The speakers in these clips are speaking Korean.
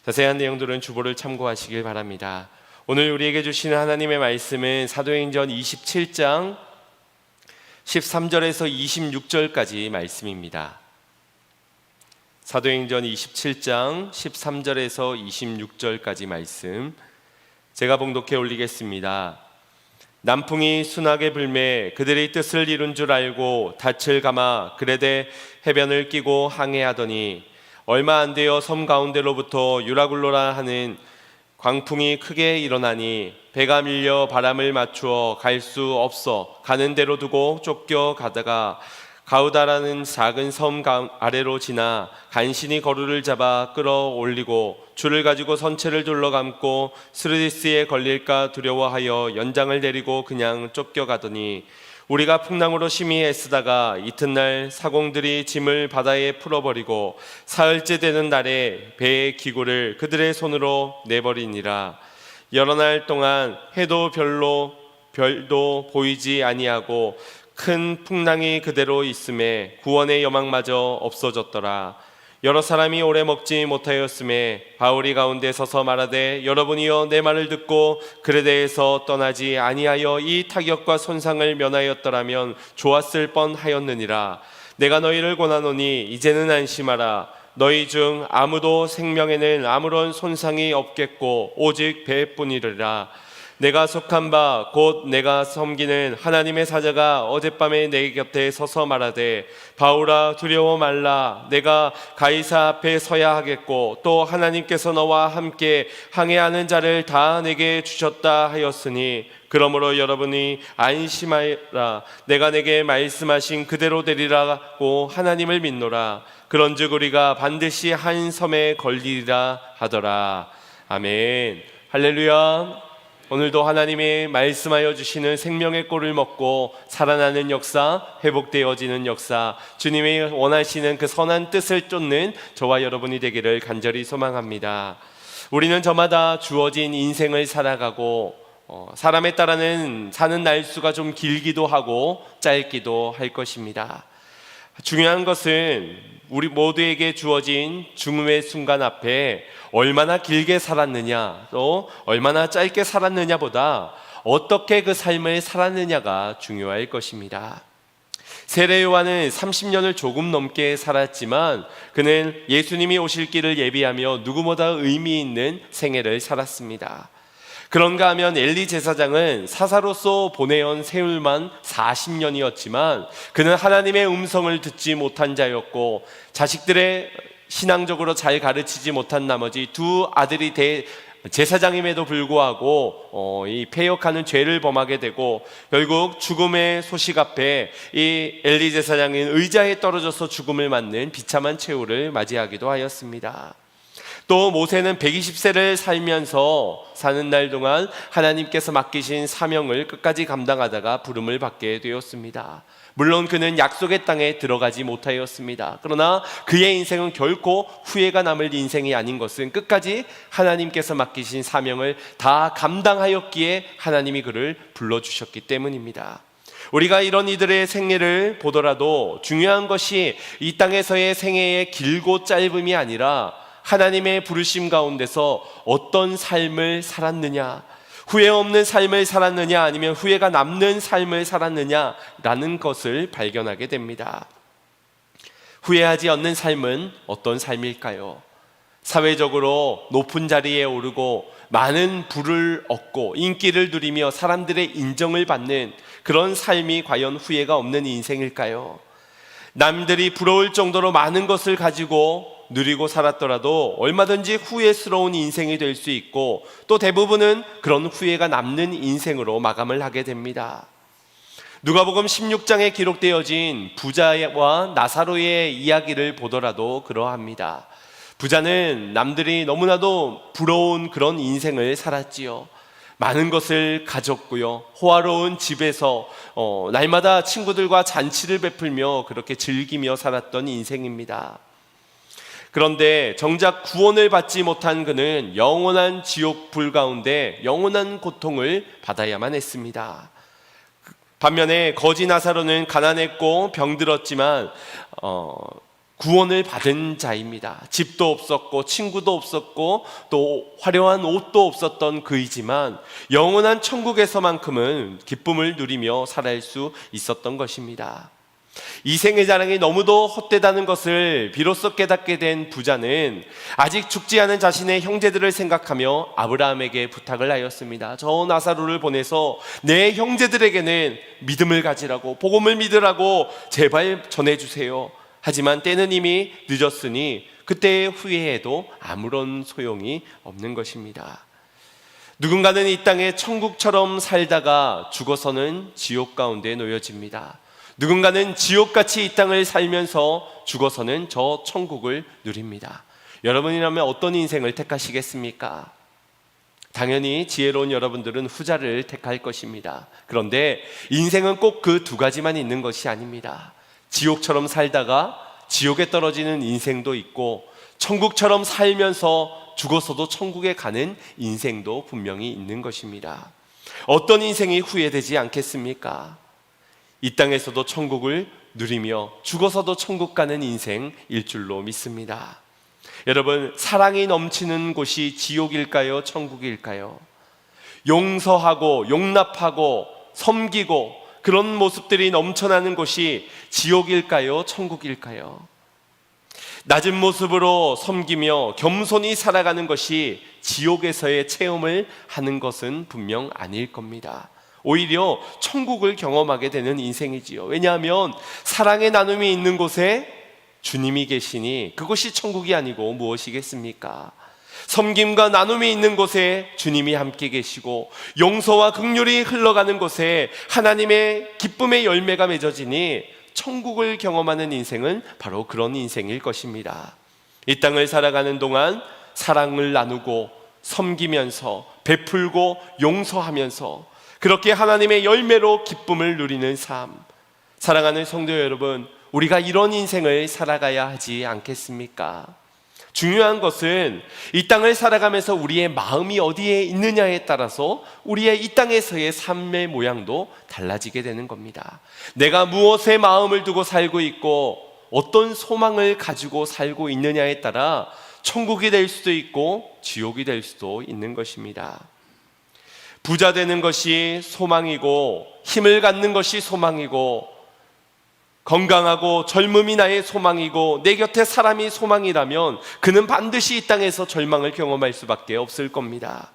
자세한 내용들은 주보를 참고하시길 바랍니다. 오늘 우리에게 주시는 하나님의 말씀은 사도행전 27장 13절에서 26절까지 말씀입니다. 사도행전 27장 13절에서 26절까지 말씀 제가 봉독해 올리겠습니다. 남풍이 순하게 불매 그들의 뜻을 이룬 줄 알고 닻을 감아 그레데 해변을 끼고 항해하더니 얼마 안 되어 섬 가운데로부터 유라굴로라 하는 광풍이 크게 일어나니 배가 밀려 바람을 맞추어 갈 수 없어 가는 대로 두고 쫓겨 가다가 가우다라는 작은 섬 아래로 지나 간신히 거루를 잡아 끌어올리고 줄을 가지고 선체를 둘러감고 스르디스에 걸릴까 두려워하여 연장을 내리고 그냥 쫓겨가더니 우리가 풍랑으로 심히 애쓰다가 이튿날 사공들이 짐을 바다에 풀어버리고 사흘째 되는 날에 배의 기구를 그들의 손으로 내버리니라. 여러 날 동안 해도 별도 보이지 아니하고 큰 풍랑이 그대로 있음에 구원의 여망마저 없어졌더라. 여러 사람이 오래 먹지 못하였음에 바울이 가운데 서서 말하되 여러분이여 내 말을 듣고 그레데에서 떠나지 아니하여 이 타격과 손상을 면하였더라면 좋았을 뻔하였느니라. 내가 너희를 권하노니 이제는 안심하라. 너희 중 아무도 생명에는 아무런 손상이 없겠고 오직 배뿐이리라. 내가 속한 바 곧 내가 섬기는 하나님의 사자가 어젯밤에 내 곁에 서서 말하되 바울아 두려워 말라. 내가 가이사 앞에 서야 하겠고 또 하나님께서 너와 함께 항해하는 자를 다 내게 주셨다 하였으니 그러므로 여러분이 안심하라. 내가 내게 말씀하신 그대로 되리라고 하나님을 믿노라. 그런즉 우리가 반드시 한 섬에 걸리리라 하더라. 아멘. 할렐루야. 오늘도 하나님이 말씀하여 주시는 생명의 꼴을 먹고 살아나는 역사, 회복되어지는 역사, 주님이 원하시는 그 선한 뜻을 쫓는 저와 여러분이 되기를 간절히 소망합니다. 우리는 저마다 주어진 인생을 살아가고 사람에 따라는 사는 날수가 좀 길기도 하고 짧기도 할 것입니다. 중요한 것은 우리 모두에게 주어진 죽음의 순간 앞에 얼마나 길게 살았느냐 또 얼마나 짧게 살았느냐보다 어떻게 그 삶을 살았느냐가 중요할 것입니다. 세례 요한은 30년을 조금 넘게 살았지만 그는 예수님이 오실 길을 예비하며 누구보다 의미 있는 생애를 살았습니다. 그런가 하면 엘리 제사장은 사사로서 보내온 세월만 40년이었지만 그는 하나님의 음성을 듣지 못한 자였고 자식들의 신앙적으로 잘 가르치지 못한 나머지 두 아들이 제사장임에도 불구하고 이 패역하는 죄를 범하게 되고 결국 죽음의 소식 앞에 이 엘리 제사장은 의자에 떨어져서 죽음을 맞는 비참한 최후를 맞이하기도 하였습니다. 또 모세는 120세를 살면서 사는 날 동안 하나님께서 맡기신 사명을 끝까지 감당하다가 부름을 받게 되었습니다. 물론 그는 약속의 땅에 들어가지 못하였습니다. 그러나 그의 인생은 결코 후회가 남을 인생이 아닌 것은 끝까지 하나님께서 맡기신 사명을 다 감당하였기에 하나님이 그를 불러주셨기 때문입니다. 우리가 이런 이들의 생애를 보더라도 중요한 것이 이 땅에서의 생애의 길고 짧음이 아니라 하나님의 부르심 가운데서 어떤 삶을 살았느냐, 후회 없는 삶을 살았느냐 아니면 후회가 남는 삶을 살았느냐라는 것을 발견하게 됩니다. 후회하지 않는 삶은 어떤 삶일까요? 사회적으로 높은 자리에 오르고 많은 부를 얻고 인기를 누리며 사람들의 인정을 받는 그런 삶이 과연 후회가 없는 인생일까요? 남들이 부러울 정도로 많은 것을 가지고 누리고 살았더라도 얼마든지 후회스러운 인생이 될 수 있고 또 대부분은 그런 후회가 남는 인생으로 마감을 하게 됩니다. 누가복음 16장에 기록되어진 부자와 나사로의 이야기를 보더라도 그러합니다. 부자는 남들이 너무나도 부러운 그런 인생을 살았지요. 많은 것을 가졌고요. 호화로운 집에서 날마다 친구들과 잔치를 베풀며 그렇게 즐기며 살았던 인생입니다. 그런데 정작 구원을 받지 못한 그는 영원한 지옥 불 가운데 영원한 고통을 받아야만 했습니다. 반면에 거지 나사로는 가난했고 병들었지만 구원을 받은 자입니다. 집도 없었고 친구도 없었고 또 화려한 옷도 없었던 그이지만 영원한 천국에서만큼은 기쁨을 누리며 살아갈 수 있었던 것입니다. 이 생의 자랑이 너무도 헛되다는 것을 비로소 깨닫게 된 부자는 아직 죽지 않은 자신의 형제들을 생각하며 아브라함에게 부탁을 하였습니다. 저 나사로를 보내서 내 형제들에게는 믿음을 가지라고, 복음을 믿으라고 제발 전해주세요. 하지만 때는 이미 늦었으니 그때의 후회해도 아무런 소용이 없는 것입니다. 누군가는 이 땅에 천국처럼 살다가 죽어서는 지옥 가운데 놓여집니다. 누군가는 지옥같이 이 땅을 살면서 죽어서는 저 천국을 누립니다. 여러분이라면 어떤 인생을 택하시겠습니까? 당연히 지혜로운 여러분들은 후자를 택할 것입니다. 그런데 인생은 꼭 그 두 가지만 있는 것이 아닙니다. 지옥처럼 살다가 지옥에 떨어지는 인생도 있고 천국처럼 살면서 죽어서도 천국에 가는 인생도 분명히 있는 것입니다. 어떤 인생이 후회되지 않겠습니까? 이 땅에서도 천국을 누리며 죽어서도 천국 가는 인생일 줄로 믿습니다. 여러분, 사랑이 넘치는 곳이 지옥일까요? 천국일까요? 용서하고 용납하고 섬기고 그런 모습들이 넘쳐나는 곳이 지옥일까요? 천국일까요? 낮은 모습으로 섬기며 겸손히 살아가는 것이 지옥에서의 체험을 하는 것은 분명 아닐 겁니다. 오히려 천국을 경험하게 되는 인생이지요. 왜냐하면 사랑의 나눔이 있는 곳에 주님이 계시니 그곳이 천국이 아니고 무엇이겠습니까? 섬김과 나눔이 있는 곳에 주님이 함께 계시고 용서와 긍휼이 흘러가는 곳에 하나님의 기쁨의 열매가 맺어지니 천국을 경험하는 인생은 바로 그런 인생일 것입니다. 이 땅을 살아가는 동안 사랑을 나누고 섬기면서 베풀고 용서하면서 그렇게 하나님의 열매로 기쁨을 누리는 삶, 사랑하는 성도 여러분, 우리가 이런 인생을 살아가야 하지 않겠습니까? 중요한 것은 이 땅을 살아가면서 우리의 마음이 어디에 있느냐에 따라서 우리의 이 땅에서의 삶의 모양도 달라지게 되는 겁니다. 내가 무엇에 마음을 두고 살고 있고 어떤 소망을 가지고 살고 있느냐에 따라 천국이 될 수도 있고 지옥이 될 수도 있는 것입니다. 부자 되는 것이 소망이고 힘을 갖는 것이 소망이고 건강하고 젊음이 나의 소망이고 내 곁에 사람이 소망이라면 그는 반드시 이 땅에서 절망을 경험할 수밖에 없을 겁니다.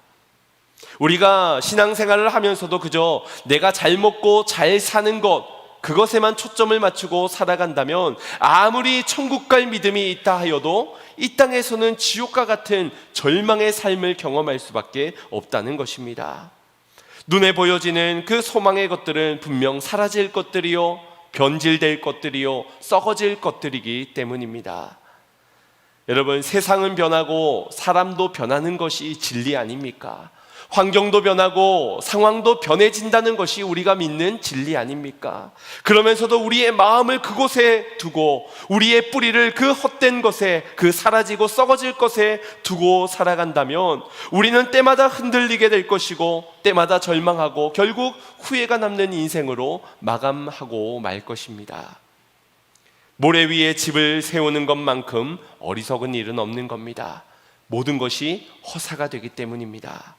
우리가 신앙생활을 하면서도 그저 내가 잘 먹고 잘 사는 것, 그것에만 초점을 맞추고 살아간다면 아무리 천국 갈 믿음이 있다 하여도 이 땅에서는 지옥과 같은 절망의 삶을 경험할 수밖에 없다는 것입니다. 눈에 보여지는 그 소망의 것들은 분명 사라질 것들이요, 변질될 것들이요, 썩어질 것들이기 때문입니다. 여러분, 세상은 변하고 사람도 변하는 것이 진리 아닙니까? 환경도 변하고 상황도 변해진다는 것이 우리가 믿는 진리 아닙니까? 그러면서도 우리의 마음을 그곳에 두고 우리의 뿌리를 그 헛된 것에, 그 사라지고 썩어질 것에 두고 살아간다면 우리는 때마다 흔들리게 될 것이고 때마다 절망하고 결국 후회가 남는 인생으로 마감하고 말 것입니다. 모래 위에 집을 세우는 것만큼 어리석은 일은 없는 겁니다. 모든 것이 허사가 되기 때문입니다.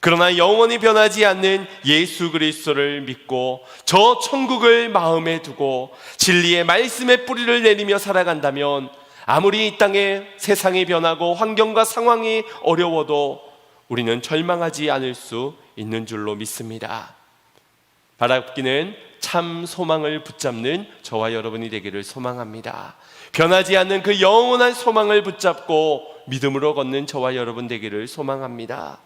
그러나 영원히 변하지 않는 예수 그리스도를 믿고 저 천국을 마음에 두고 진리의 말씀의 뿌리를 내리며 살아간다면 아무리 이 땅에 세상이 변하고 환경과 상황이 어려워도 우리는 절망하지 않을 수 있는 줄로 믿습니다. 바라기는 참 소망을 붙잡는 저와 여러분이 되기를 소망합니다. 변하지 않는 그 영원한 소망을 붙잡고 믿음으로 걷는 저와 여러분 되기를 소망합니다.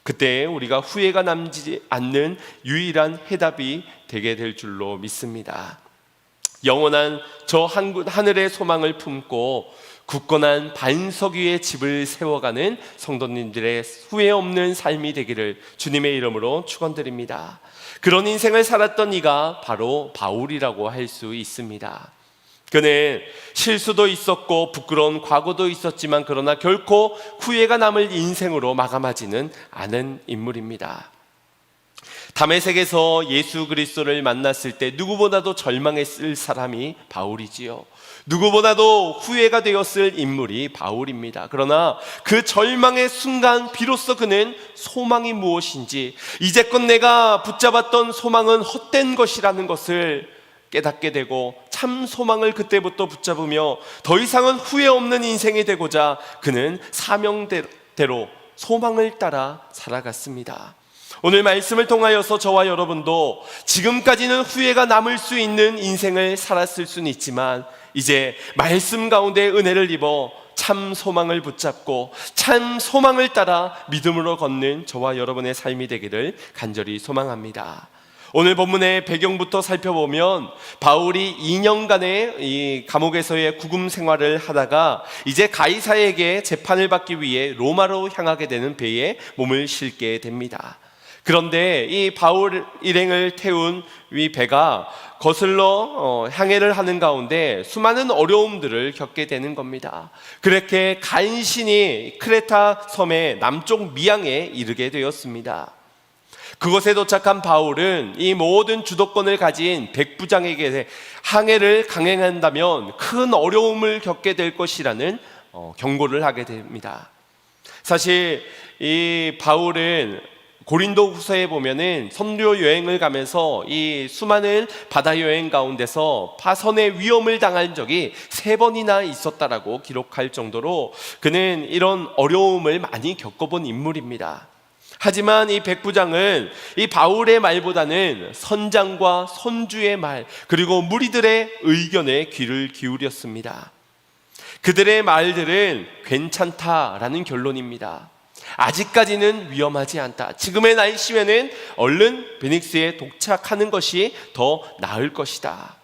그때 우리가 후회가 남지 않는 유일한 해답이 되게 될 줄로 믿습니다. 영원한 저 하늘의 소망을 품고 굳건한 반석 위에 집을 세워가는 성도님들의 후회 없는 삶이 되기를 주님의 이름으로 축원드립니다. 그런 인생을 살았던 이가 바로 바울이라고 할 수 있습니다. 그는 실수도 있었고 부끄러운 과거도 있었지만 그러나 결코 후회가 남을 인생으로 마감하지는 않은 인물입니다. 다메섹에서 예수 그리스도를 만났을 때 누구보다도 절망했을 사람이 바울이지요. 누구보다도 후회가 되었을 인물이 바울입니다. 그러나 그 절망의 순간 비로소 그는 소망이 무엇인지, 이제껏 내가 붙잡았던 소망은 헛된 것이라는 것을 깨닫게 되고 참 소망을 그때부터 붙잡으며 더 이상은 후회 없는 인생이 되고자 그는 사명대로 소망을 따라 살아갔습니다. 오늘 말씀을 통하여서 저와 여러분도 지금까지는 후회가 남을 수 있는 인생을 살았을 수는 있지만 이제 말씀 가운데 은혜를 입어 참 소망을 붙잡고 참 소망을 따라 믿음으로 걷는 저와 여러분의 삶이 되기를 간절히 소망합니다. 오늘 본문의 배경부터 살펴보면 바울이 2년간의 이 감옥에서의 구금 생활을 하다가 이제 가이사에게 재판을 받기 위해 로마로 향하게 되는 배에 몸을 실게 됩니다. 그런데 이 바울 일행을 태운 이 배가 거슬러 항해를 하는 가운데 수많은 어려움들을 겪게 되는 겁니다. 그렇게 간신히 크레타 섬의 남쪽 미항에 이르게 되었습니다. 그곳에 도착한 바울은 이 모든 주도권을 가진 백부장에게 항해를 강행한다면 큰 어려움을 겪게 될 것이라는 경고를 하게 됩니다. 사실 이 바울은 고린도 후서에 보면은 선교 여행을 가면서 이 수많은 바다 여행 가운데서 파선의 위험을 당한 적이 3번이나 있었다라고 기록할 정도로 그는 이런 어려움을 많이 겪어본 인물입니다. 하지만 이 백부장은 이 바울의 말보다는 선장과 선주의 말, 그리고 무리들의 의견에 귀를 기울였습니다. 그들의 말들은 괜찮다라는 결론입니다. 아직까지는 위험하지 않다. 지금의 날씨에는 얼른 베닉스에 도착하는 것이 더 나을 것이다.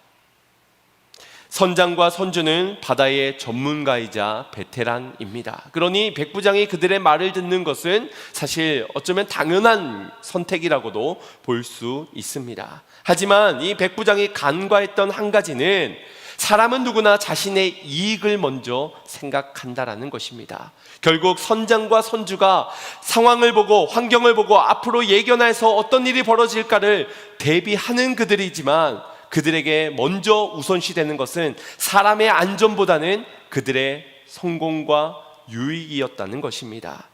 선장과 선주는 바다의 전문가이자 베테랑입니다. 그러니 백부장이 그들의 말을 듣는 것은 사실 어쩌면 당연한 선택이라고도 볼 수 있습니다. 하지만 이 백부장이 간과했던 한 가지는 사람은 누구나 자신의 이익을 먼저 생각한다라는 것입니다. 결국 선장과 선주가 상황을 보고 환경을 보고 앞으로 예견해서 어떤 일이 벌어질까를 대비하는 그들이지만 그들에게 먼저 우선시되는 것은 사람의 안전보다는 그들의 성공과 유익이었다는 것입니다.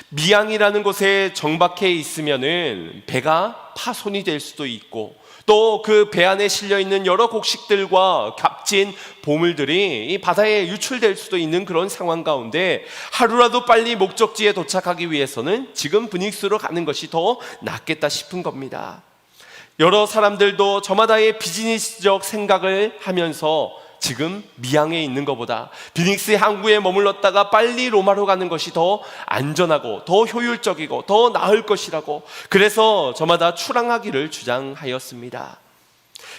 미항이라는 곳에 정박해 있으면은 배가 파손이 될 수도 있고 또 그 배 안에 실려있는 여러 곡식들과 값진 보물들이 이 바다에 유출될 수도 있는 그런 상황 가운데 하루라도 빨리 목적지에 도착하기 위해서는 지금 브닉스로 가는 것이 더 낫겠다 싶은 겁니다. 여러 사람들도 저마다의 비즈니스적 생각을 하면서 지금 미항에 있는 것보다 비닉스 항구에 머물렀다가 빨리 로마로 가는 것이 더 안전하고 더 효율적이고 더 나을 것이라고, 그래서 저마다 출항하기를 주장하였습니다.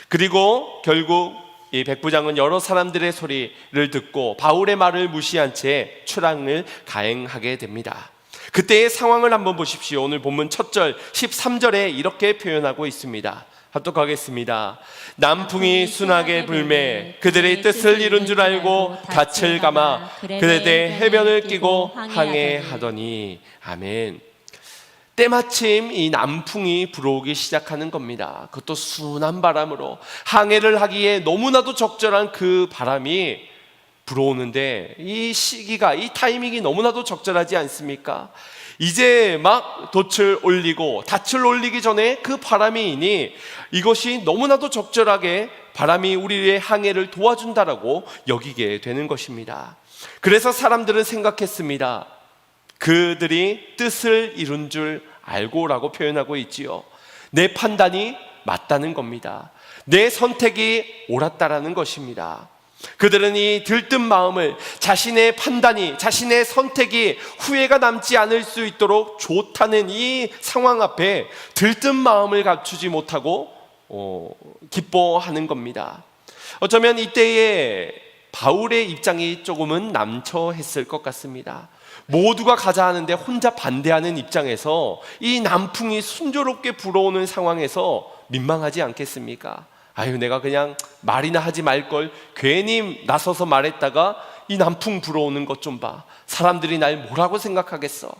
그리고 결국 이 백부장은 여러 사람들의 소리를 듣고 바울의 말을 무시한 채 출항을 가행하게 됩니다. 그때의 상황을 한번 보십시오. 오늘 본문 첫 절 13절에 이렇게 표현하고 있습니다. 합독하겠습니다. 남풍이 순하게 불매 그들의 뜻을 이룬 줄 알고 닻을 감아 그들의 해변을 끼고 항해하더니. 아멘. 때마침 이 남풍이 불어오기 시작하는 겁니다. 그것도 순한 바람으로 항해를 하기에 너무나도 적절한 그 바람이 불어오는데 이 시기가, 이 타이밍이 너무나도 적절하지 않습니까? 이제 막 돛을 올리고 닻을 올리기 전에 그 바람이 이니 이것이 너무나도 적절하게 바람이 우리의 항해를 도와준다라고 여기게 되는 것입니다. 그래서 사람들은 생각했습니다. 그들이 뜻을 이룬 줄 알고라고 표현하고 있지요. 내 판단이 맞다는 겁니다. 내 선택이 옳았다라는 것입니다. 그들은 이 들뜬 마음을, 자신의 판단이, 자신의 선택이 후회가 남지 않을 수 있도록 좋다는 이 상황 앞에 들뜬 마음을 갖추지 못하고 기뻐하는 겁니다. 어쩌면 이때에 바울의 입장이 조금은 난처했을 것 같습니다. 모두가 가자 하는데 혼자 반대하는 입장에서 이 남풍이 순조롭게 불어오는 상황에서 민망하지 않겠습니까? 아유, 내가 그냥 말이나 하지 말걸, 괜히 나서서 말했다가 이 남풍 불어오는 것 좀 봐. 사람들이 날 뭐라고 생각하겠어?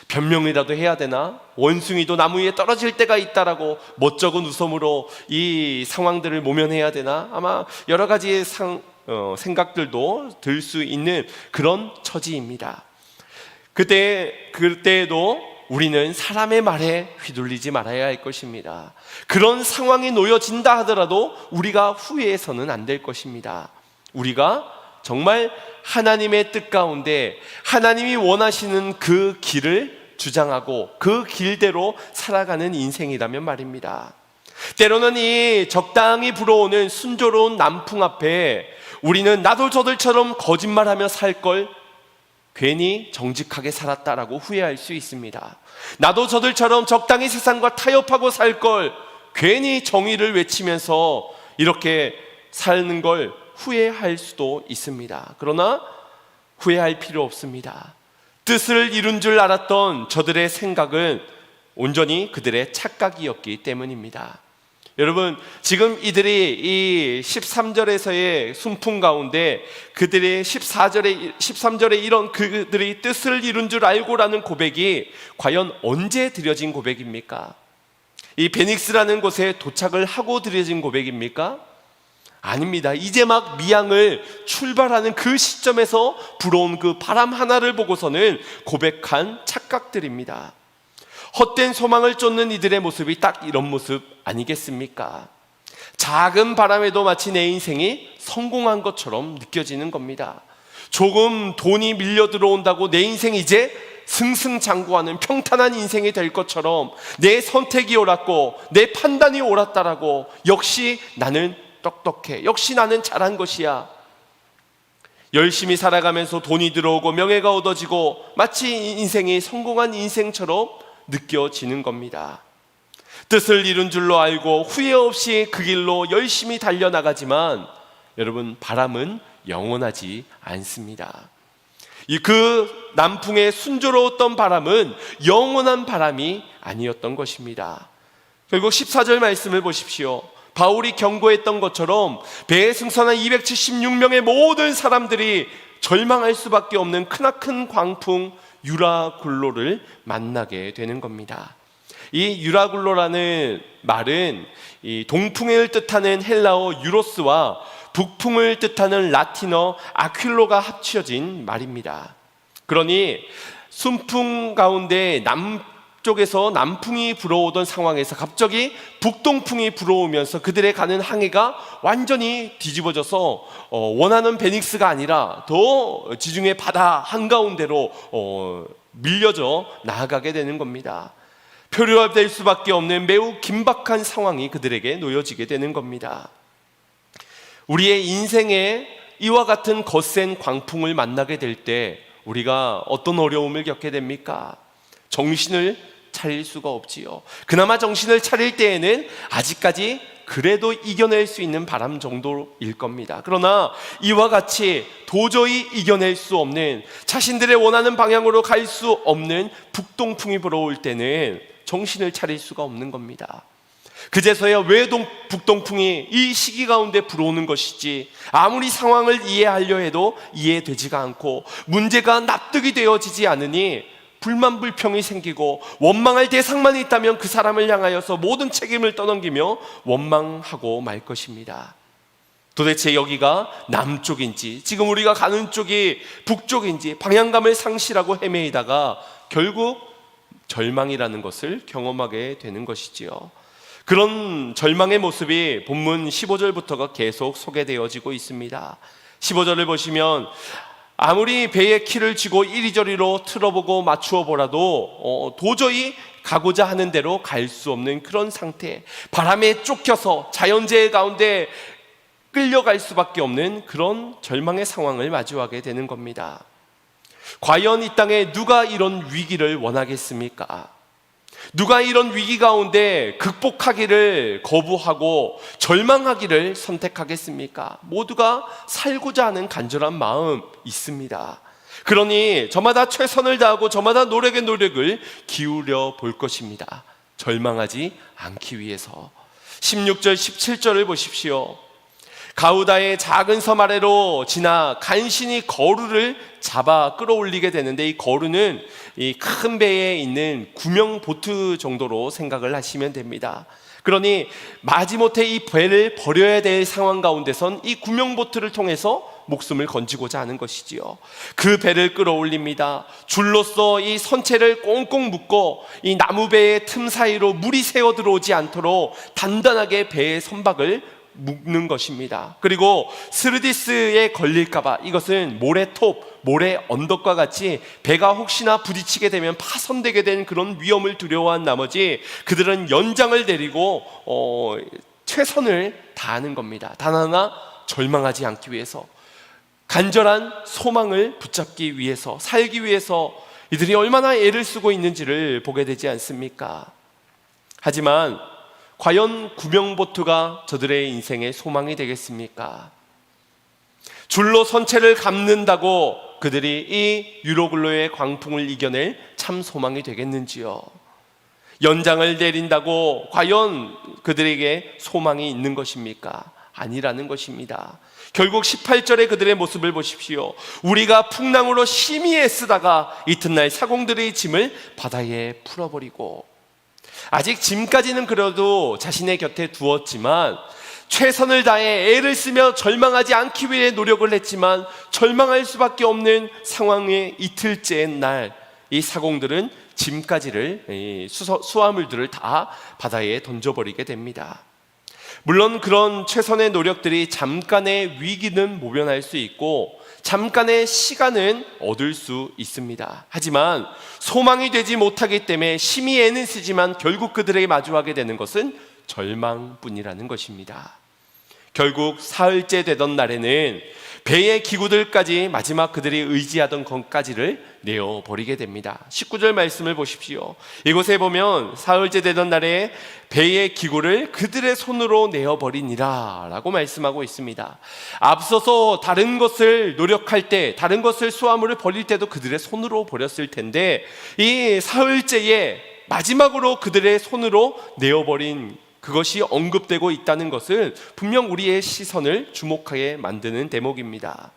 변명이라도 해야 되나? 원숭이도 나무 위에 떨어질 때가 있다라고 멋쩍은 웃음으로 이 상황들을 모면해야 되나? 아마 여러 가지의 생각들도 들 수 있는 그런 처지입니다. 그때에도 우리는 사람의 말에 휘둘리지 말아야 할 것입니다. 그런 상황이 놓여진다 하더라도 우리가 후회해서는 안 될 것입니다. 우리가 정말 하나님의 뜻 가운데 하나님이 원하시는 그 길을 주장하고 그 길대로 살아가는 인생이라면 말입니다. 때로는 이 적당히 불어오는 순조로운 남풍 앞에 우리는 나도 저들처럼 거짓말하며 살 걸 괜히 정직하게 살았다라고 후회할 수 있습니다. 나도 저들처럼 적당히 세상과 타협하고 살 걸 괜히 정의를 외치면서 이렇게 사는 걸 후회할 수도 있습니다. 그러나 후회할 필요 없습니다. 뜻을 이룬 줄 알았던 저들의 생각은 온전히 그들의 착각이었기 때문입니다. 여러분, 지금 이들이 이 13절에서의 순풍 가운데 그들의 13절에 이런 그들이 뜻을 이룬 줄 알고라는 고백이 과연 언제 드려진 고백입니까? 이 베닉스라는 곳에 도착을 하고 드려진 고백입니까? 아닙니다. 이제 막 미양을 출발하는 그 시점에서 불어온 그 바람 하나를 보고서는 고백한 착각들입니다. 헛된 소망을 쫓는 이들의 모습이 딱 이런 모습 아니겠습니까? 작은 바람에도 마치 내 인생이 성공한 것처럼 느껴지는 겁니다. 조금 돈이 밀려 들어온다고 내 인생이 이제 승승장구하는 평탄한 인생이 될 것처럼 내 선택이 옳았고 내 판단이 옳았다라고 역시 나는 똑똑해, 역시 나는 잘한 것이야, 열심히 살아가면서 돈이 들어오고 명예가 얻어지고 마치 인생이 성공한 인생처럼 느껴지는 겁니다. 뜻을 이룬 줄로 알고 후회 없이 그 길로 열심히 달려나가지만 여러분, 바람은 영원하지 않습니다. 그 남풍의 순조로웠던 바람은 영원한 바람이 아니었던 것입니다. 결국 14절 말씀을 보십시오. 바울이 경고했던 것처럼 배에 승선한 276명의 모든 사람들이 절망할 수밖에 없는 크나큰 광풍 유라굴로를 만나게 되는 겁니다. 이 유라굴로라는 말은 이 동풍을 뜻하는 헬라어 유로스와 북풍을 뜻하는 라틴어 아퀼로가 합쳐진 말입니다. 그러니 순풍 가운데 남쪽에서 남풍이 불어오던 상황에서 갑자기 북동풍이 불어오면서 그들의 가는 항해가 완전히 뒤집어져서 원하는 베닉스가 아니라 더 지중해 바다 한가운데로 밀려져 나아가게 되는 겁니다. 표류될 수밖에 없는 매우 긴박한 상황이 그들에게 놓여지게 되는 겁니다. 우리의 인생에 이와 같은 거센 광풍을 만나게 될 때 우리가 어떤 어려움을 겪게 됩니까? 정신을 차릴 수가 없지요. 그나마 정신을 차릴 때에는 아직까지 그래도 이겨낼 수 있는 바람 정도일 겁니다. 그러나 이와 같이 도저히 이겨낼 수 없는, 자신들의 원하는 방향으로 갈 수 없는 북동풍이 불어올 때는 정신을 차릴 수가 없는 겁니다. 그제서야 왜 북동풍이 이 시기 가운데 불어오는 것이지, 아무리 상황을 이해하려 해도 이해되지가 않고 문제가 납득이 되어지지 않으니 불만불평이 생기고 원망할 대상만 있다면 그 사람을 향하여서 모든 책임을 떠넘기며 원망하고 말 것입니다. 도대체 여기가 남쪽인지 지금 우리가 가는 쪽이 북쪽인지 방향감을 상실하고 헤매이다가 결국 절망이라는 것을 경험하게 되는 것이지요. 그런 절망의 모습이 본문 15절부터가 계속 소개되어지고 있습니다. 15절을 보시면 아무리 배에 키를 쥐고 이리저리로 틀어보고 맞추어 보라도 도저히 가고자 하는 대로 갈 수 없는 그런 상태, 바람에 쫓겨서 자연재해 가운데 끌려갈 수밖에 없는 그런 절망의 상황을 마주하게 되는 겁니다. 과연 이 땅에 누가 이런 위기를 원하겠습니까? 누가 이런 위기 가운데 극복하기를 거부하고 절망하기를 선택하겠습니까? 모두가 살고자 하는 간절한 마음 있습니다. 그러니 저마다 최선을 다하고 저마다 노력을 기울여 볼 것입니다. 절망하지 않기 위해서. 16절 17절을 보십시오. 가우다의 작은 섬 아래로 지나 간신히 거루를 잡아 끌어올리게 되는데, 이 거루는 이 큰 배에 있는 구명 보트 정도로 생각을 하시면 됩니다. 그러니 마지못해 이 배를 버려야 될 상황 가운데선 이 구명 보트를 통해서 목숨을 건지고자 하는 것이지요. 그 배를 끌어올립니다. 줄로써 이 선체를 꽁꽁 묶고 이 나무배의 틈 사이로 물이 새어 들어오지 않도록 단단하게 배의 선박을 묶는 것입니다. 그리고 스르디스에 걸릴까봐, 이것은 모래톱, 모래 언덕과 같이 배가 혹시나 부딪히게 되면 파손되게 된 그런 위험을 두려워한 나머지 그들은 연장을 내리고 최선을 다하는 겁니다. 단 하나 절망하지 않기 위해서, 간절한 소망을 붙잡기 위해서, 살기 위해서 이들이 얼마나 애를 쓰고 있는지를 보게 되지 않습니까? 하지만 과연 구명보트가 저들의 인생의 소망이 되겠습니까? 줄로 선체를 감는다고 그들이 이 유로글로의 광풍을 이겨낼 참 소망이 되겠는지요? 연장을 내린다고 과연 그들에게 소망이 있는 것입니까? 아니라는 것입니다. 결국 18절의 그들의 모습을 보십시오. 우리가 풍랑으로 심히 애쓰다가 이튿날 사공들의 짐을 바다에 풀어버리고, 아직 짐까지는 그래도 자신의 곁에 두었지만 최선을 다해 애를 쓰며 절망하지 않기 위해 노력을 했지만 절망할 수밖에 없는 상황의 이틀째 날, 이 사공들은 짐까지를, 수화물들을 다 바다에 던져버리게 됩니다. 물론 그런 최선의 노력들이 잠깐의 위기는 모면할 수 있고 잠깐의 시간은 얻을 수 있습니다. 하지만 소망이 되지 못하기 때문에 심히 애는 쓰지만 결국 그들에게 마주하게 되는 것은 절망뿐이라는 것입니다. 결국 사흘째 되던 날에는 배의 기구들까지, 마지막 그들이 의지하던 것까지를 내어버리게 됩니다. 19절 말씀을 보십시오. 이곳에 보면 사흘째 되던 날에 배의 기구를 그들의 손으로 내어버리니라 라고 말씀하고 있습니다. 앞서서 다른 것을 노력할 때, 다른 것을 수화물을 버릴 때도 그들의 손으로 버렸을 텐데, 이 사흘째에 마지막으로 그들의 손으로 내어버린 그것이 언급되고 있다는 것은 분명 우리의 시선을 주목하게 만드는 대목입니다.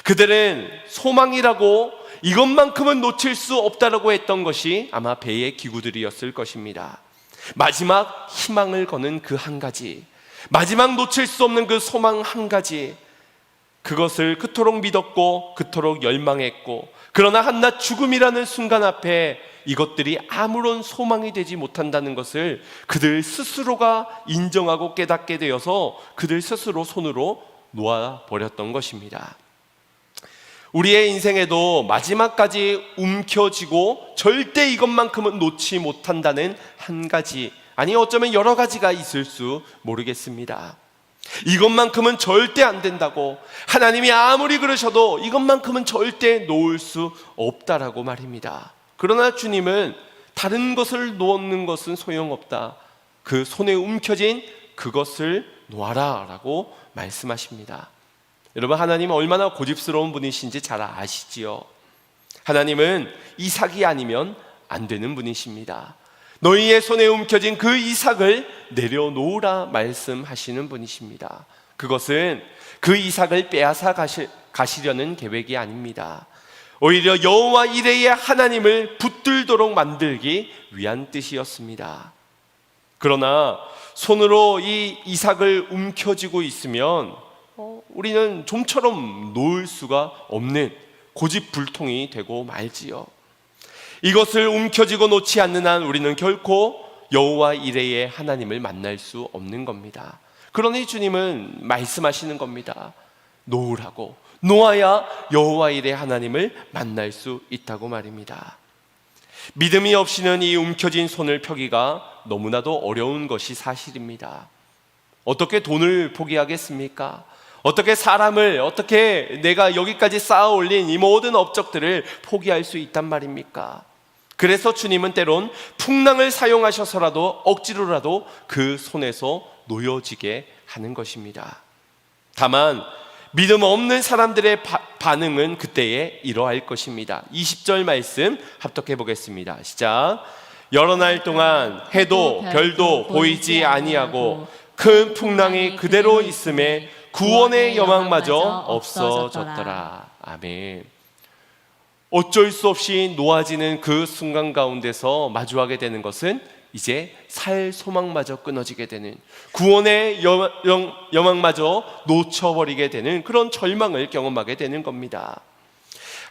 그들은 소망이라고 이것만큼은 놓칠 수 없다라고 했던 것이 아마 배의 기구들이었을 것입니다. 마지막 희망을 거는 그 한 가지, 마지막 놓칠 수 없는 그 소망 한 가지, 그것을 그토록 믿었고 그토록 열망했고, 그러나 한낱 죽음이라는 순간 앞에 이것들이 아무런 소망이 되지 못한다는 것을 그들 스스로가 인정하고 깨닫게 되어서 그들 스스로 손으로 놓아버렸던 것입니다. 우리의 인생에도 마지막까지 움켜쥐고 절대 이것만큼은 놓지 못한다는 한 가지, 아니 어쩌면 여러 가지가 있을 수 모르겠습니다. 이것만큼은 절대 안 된다고, 하나님이 아무리 그러셔도 이것만큼은 절대 놓을 수 없다라고 말입니다. 그러나 주님은 다른 것을 놓는 것은 소용없다, 그 손에 움켜진 그것을 놓아라 라고 말씀하십니다. 여러분, 하나님은 얼마나 고집스러운 분이신지 잘 아시지요? 하나님은 이삭이 아니면 안 되는 분이십니다. 너희의 손에 움켜진 그 이삭을 내려놓으라 말씀하시는 분이십니다. 그것은 그 이삭을 빼앗아 가시려는 계획이 아닙니다. 오히려 여호와 이레의 하나님을 붙들도록 만들기 위한 뜻이었습니다. 그러나 손으로 이 이삭을 움켜쥐고 있으면 우리는 좀처럼 놓을 수가 없는 고집불통이 되고 말지요. 이것을 움켜쥐고 놓지 않는 한 우리는 결코 여호와 이레의 하나님을 만날 수 없는 겁니다. 그러니 주님은 말씀하시는 겁니다. 놓으라고, 놓아야 여호와 이레의 하나님을 만날 수 있다고 말입니다. 믿음이 없이는 이 움켜진 손을 펴기가 너무나도 어려운 것이 사실입니다. 어떻게 돈을 포기하겠습니까? 어떻게 사람을, 어떻게 내가 여기까지 쌓아 올린 이 모든 업적들을 포기할 수 있단 말입니까? 그래서 주님은 때론 풍랑을 사용하셔서라도 억지로라도 그 손에서 놓여지게 하는 것입니다. 다만 믿음 없는 사람들의 반응은 그때에 이러할 것입니다. 20절 말씀 합독해 보겠습니다. 시작. 여러 날 동안 해도 별도 보이지 아니하고 큰 풍랑이 그대로 있음에 구원의 여망마저 없어졌더라. 아멘. 어쩔 수 없이 놓아지는 그 순간 가운데서 마주하게 되는 것은 이제 살 소망마저 끊어지게 되는, 구원의 여망마저 놓쳐버리게 되는 그런 절망을 경험하게 되는 겁니다.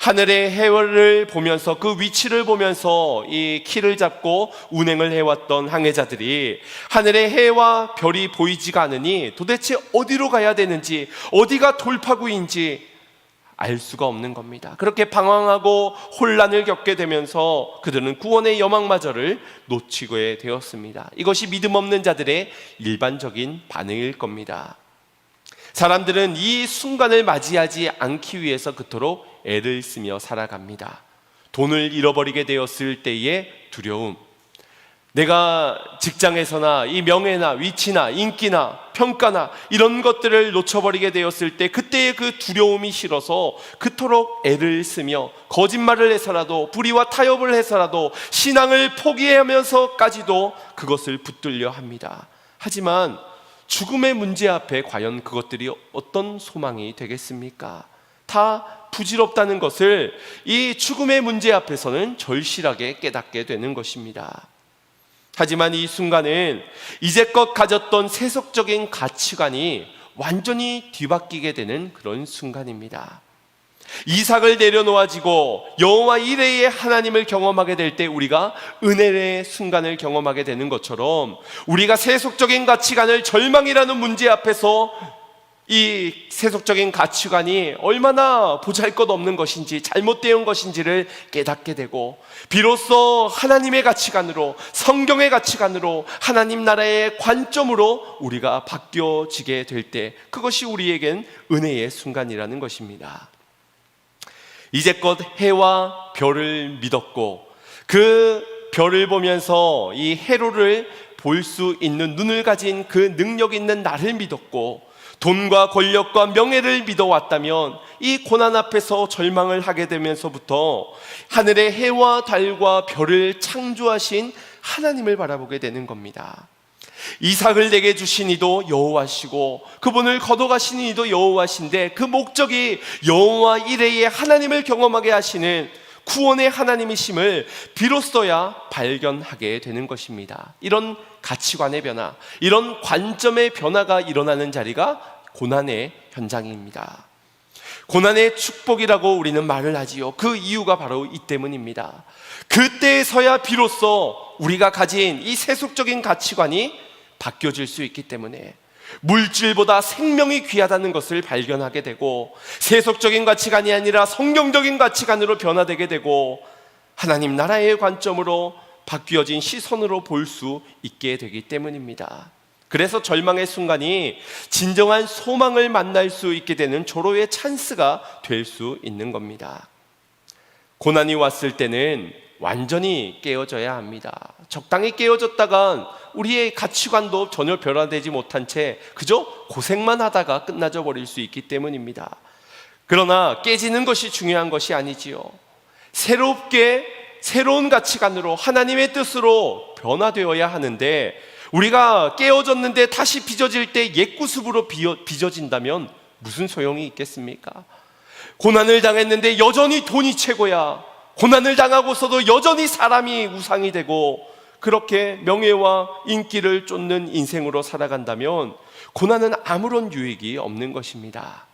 하늘의 해를 보면서, 그 위치를 보면서 이 키를 잡고 운행을 해왔던 항해자들이 하늘의 해와 별이 보이지가 않으니 도대체 어디로 가야 되는지, 어디가 돌파구인지 알 수가 없는 겁니다. 그렇게 방황하고 혼란을 겪게 되면서 그들은 구원의 여망마저를 놓치게 되었습니다. 이것이 믿음 없는 자들의 일반적인 반응일 겁니다. 사람들은 이 순간을 맞이하지 않기 위해서 그토록 애를 쓰며 살아갑니다. 돈을 잃어버리게 되었을 때의 두려움, 내가 직장에서나 이 명예나 위치나 인기나 평가나 이런 것들을 놓쳐버리게 되었을 때 그때의 그 두려움이 싫어서 그토록 애를 쓰며 거짓말을 해서라도, 불의와 타협을 해서라도, 신앙을 포기하면서까지도 그것을 붙들려 합니다. 하지만 죽음의 문제 앞에 과연 그것들이 어떤 소망이 되겠습니까? 다 부질없다는 것을 이 죽음의 문제 앞에서는 절실하게 깨닫게 되는 것입니다. 하지만 이 순간은 이제껏 가졌던 세속적인 가치관이 완전히 뒤바뀌게 되는 그런 순간입니다. 이삭을 내려놓아지고 여호와 이레의 하나님을 경험하게 될 때 우리가 은혜의 순간을 경험하게 되는 것처럼, 우리가 세속적인 가치관을, 절망이라는 문제 앞에서 이 세속적인 가치관이 얼마나 보잘것없는 것인지, 잘못되은 것인지를 깨닫게 되고, 비로소 하나님의 가치관으로, 성경의 가치관으로, 하나님 나라의 관점으로 우리가 바뀌어지게 될 때, 그것이 우리에겐 은혜의 순간이라는 것입니다. 이제껏 해와 별을 믿었고, 그 별을 보면서 이 해로를 볼 수 있는 눈을 가진 그 능력 있는 나를 믿었고, 돈과 권력과 명예를 믿어왔다면 이 고난 앞에서 절망을 하게 되면서부터 하늘의 해와 달과 별을 창조하신 하나님을 바라보게 되는 겁니다. 이삭을 내게 주신 이도 여호와시고 그분을 거둬가신 이도 여호와신데, 그 목적이 여호와 이레의 하나님을 경험하게 하시는 구원의 하나님이심을 비로소야 발견하게 되는 것입니다. 이런 가치관의 변화, 이런 관점의 변화가 일어나는 자리가 고난의 현장입니다. 고난의 축복이라고 우리는 말을 하지요. 그 이유가 바로 이 때문입니다. 그때에서야 비로소 우리가 가진 이 세속적인 가치관이 바뀌어질 수 있기 때문에, 물질보다 생명이 귀하다는 것을 발견하게 되고, 세속적인 가치관이 아니라 성경적인 가치관으로 변화되게 되고, 하나님 나라의 관점으로 바뀌어진 시선으로 볼 수 있게 되기 때문입니다. 그래서 절망의 순간이 진정한 소망을 만날 수 있게 되는 조로의 찬스가 될 수 있는 겁니다. 고난이 왔을 때는 완전히 깨어져야 합니다. 적당히 깨어졌다간 우리의 가치관도 전혀 변화되지 못한 채 그저 고생만 하다가 끝나져 버릴 수 있기 때문입니다. 그러나 깨지는 것이 중요한 것이 아니지요. 새로운 가치관으로, 하나님의 뜻으로 변화되어야 하는데, 우리가 깨어졌는데 다시 빚어질 때 옛 구습으로 빚어진다면 무슨 소용이 있겠습니까? 고난을 당했는데 여전히 돈이 최고야, 고난을 당하고서도 여전히 사람이 우상이 되고, 그렇게 명예와 인기를 쫓는 인생으로 살아간다면 고난은 아무런 유익이 없는 것입니다.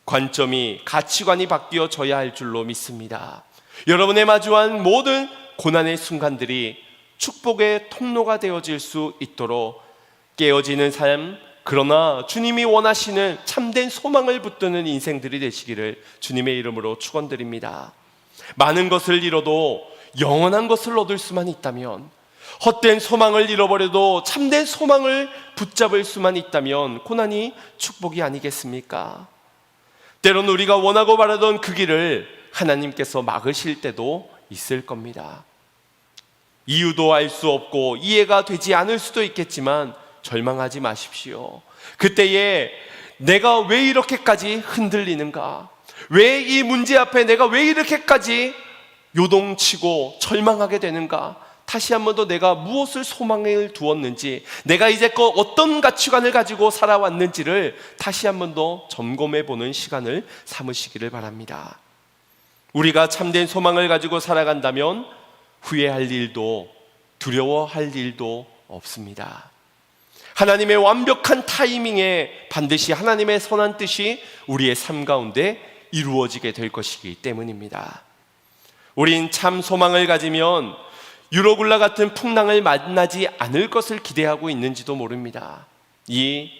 관점이, 가치관이 바뀌어져야 할 줄로 믿습니다. 여러분의 마주한 모든 고난의 순간들이 축복의 통로가 되어질 수 있도록 깨어지는 삶, 그러나 주님이 원하시는 참된 소망을 붙드는 인생들이 되시기를 주님의 이름으로 축원드립니다. 많은 것을 잃어도 영원한 것을 얻을 수만 있다면, 헛된 소망을 잃어버려도 참된 소망을 붙잡을 수만 있다면 고난이 축복이 아니겠습니까? 때로는 우리가 원하고 바라던 그 길을 하나님께서 막으실 때도 있을 겁니다. 이유도 알 수 없고 이해가 되지 않을 수도 있겠지만 절망하지 마십시오. 그때에 내가 왜 이렇게까지 흔들리는가? 왜 이 문제 앞에 내가 왜 이렇게까지 요동치고 절망하게 되는가? 다시 한 번 더 내가 무엇을 소망을 두었는지, 내가 이제껏 어떤 가치관을 가지고 살아왔는지를 다시 한 번 더 점검해 보는 시간을 삼으시기를 바랍니다. 우리가 참된 소망을 가지고 살아간다면 후회할 일도 두려워할 일도 없습니다. 하나님의 완벽한 타이밍에 반드시 하나님의 선한 뜻이 우리의 삶 가운데 이루어지게 될 것이기 때문입니다. 우린 참 소망을 가지면 유로굴라 같은 풍랑을 만나지 않을 것을 기대하고 있는지도 모릅니다. 이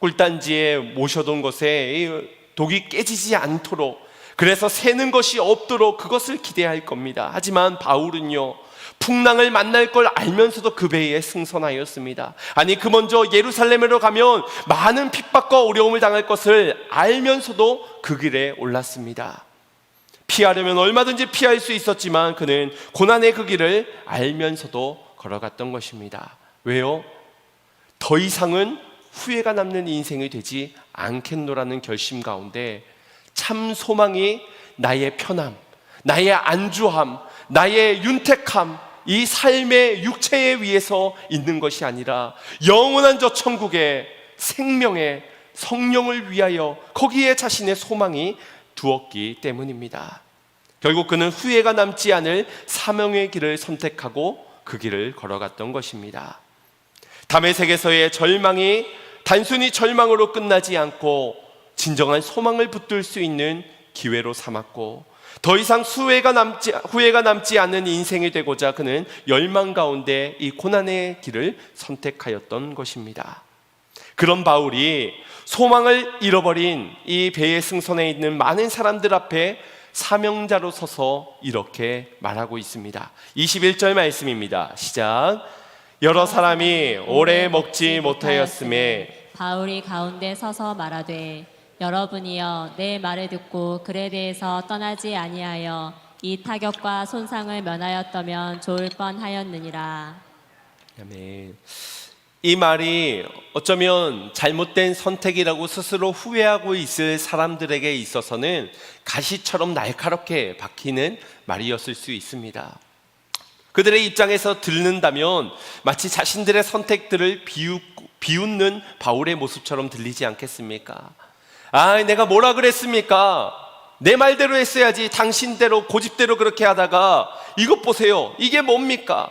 꿀단지에 모셔둔 것에 독이 깨지지 않도록, 그래서 새는 것이 없도록 그것을 기대할 겁니다. 하지만 바울은요, 풍랑을 만날 걸 알면서도 그 배에 승선하였습니다. 아니, 그 먼저 예루살렘으로 가면 많은 핍박과 어려움을 당할 것을 알면서도 그 길에 올랐습니다. 피하려면 얼마든지 피할 수 있었지만 그는 고난의 그 길을 알면서도 걸어갔던 것입니다. 왜요? 더 이상은 후회가 남는 인생이 되지 않겠노라는 결심 가운데 참 소망이 나의 편함, 나의 안주함, 나의 윤택함, 이 삶의 육체에 위해서 있는 것이 아니라 영원한 저 천국의 생명의 성령을 위하여 거기에 자신의 소망이 두었기 때문입니다. 결국 그는 후회가 남지 않을 사명의 길을 선택하고 그 길을 걸어갔던 것입니다. 다메섹에서의 절망이 단순히 절망으로 끝나지 않고 진정한 소망을 붙들 수 있는 기회로 삼았고, 더 이상 후회가 남지 않는 인생이 되고자 그는 열망 가운데 이 고난의 길을 선택하였던 것입니다. 그런 바울이 소망을 잃어버린 이 배의 승선에 있는 많은 사람들 앞에 사명자로 서서 이렇게 말하고 있습니다. 21절 말씀입니다. 시작. 여러 사람이 오래 먹지 못하였음에 바울이 가운데 서서 말하되 여러분이여 내 말을 듣고 글에 대해서 떠나지 아니하여 이 타격과 손상을 면하였다면 좋을 뻔하였느니라. 아멘. 이 말이 어쩌면 잘못된 선택이라고 스스로 후회하고 있을 사람들에게 있어서는 가시처럼 날카롭게 박히는 말이었을 수 있습니다. 그들의 입장에서 듣는다면 마치 자신들의 선택들을 비웃는 바울의 모습처럼 들리지 않겠습니까? 아, 내가 뭐라 그랬습니까? 내 말대로 했어야지. 당신대로 고집대로 그렇게 하다가 이것 보세요. 이게 뭡니까?